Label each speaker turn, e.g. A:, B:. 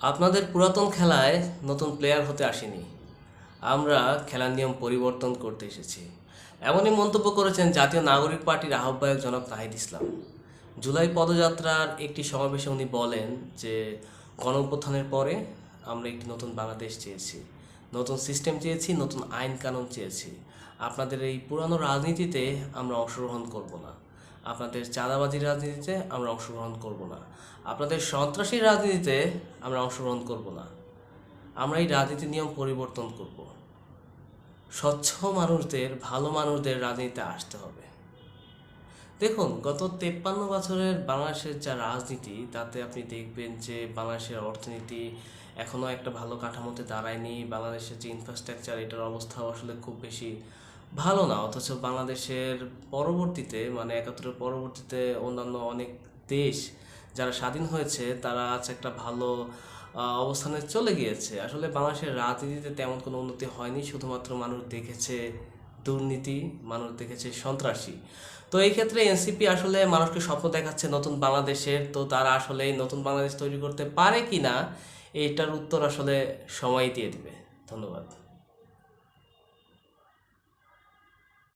A: আপনাদের পুরাতন খেলায় নতুন প্লেয়ার হতে আসেনি, আমরা খেলার নিয়ম পরিবর্তন করতে এসেছি। এমনই মন্তব্য করেছেন জাতীয় নাগরিক পার্টির আহ্বায়ক জনাব নাহিদ ইসলাম। জুলাই পদযাত্রার একটি সমাবেশে উনি বলেন যে গণঅভ্যুত্থানের পরে আমরা একটি নতুন বাংলাদেশ চেয়েছি, নতুন সিস্টেম চেয়েছি, নতুন আইন কানুন চেয়েছি। আপনাদের এই পুরানো রাজনীতিতে আমরা অংশগ্রহণ করব না, আপনাদের চাঁদাবাজির রাজনীতিতে আমরা অংশগ্রহণ করব না, আপনাদের সন্ত্রাসী রাজনীতিতে আমরা অংশগ্রহণ করব না। আমরা এই রাজনীতির নিয়ম পরিবর্তন করব। স্বচ্ছ মানুষদের, ভালো মানুষদের রাজনীতিতে আসতে হবে। দেখুন, গত 53 বছরের বাংলাদেশের যা রাজনীতি, তাতে আপনি দেখবেন যে বাংলাদেশের অর্থনীতি এখনও একটা ভালো কাঠামোতে দাঁড়ায়নি। বাংলাদেশের যে ইনফ্রাস্ট্রাকচার, এটার অবস্থাও আসলে খুব বেশি ভালো না। অথচ বাংলাদেশের পরবর্তীতে, মানে 71-এর পরবর্তীতে অন্যান্য অনেক দেশ যারা স্বাধীন হয়েছে, তারা আজ একটা ভালো অবস্থানে চলে গিয়েছে। আসলে বাংলাদেশের রাজনীতিতে তেমন কোনো উন্নতি হয়নি, শুধুমাত্র মানুষ দেখেছে দুর্নীতি, মানুষ দেখেছে সন্ত্রাসী। তো এই ক্ষেত্রে এনসিপি আসলে মানুষকে স্বপ্ন দেখাচ্ছে নতুন বাংলাদেশের। তো তারা আসলে এই নতুন বাংলাদেশ তৈরি করতে পারে কি না, এইটার উত্তর আসলে সময় দিয়ে দিবে। ধন্যবাদ।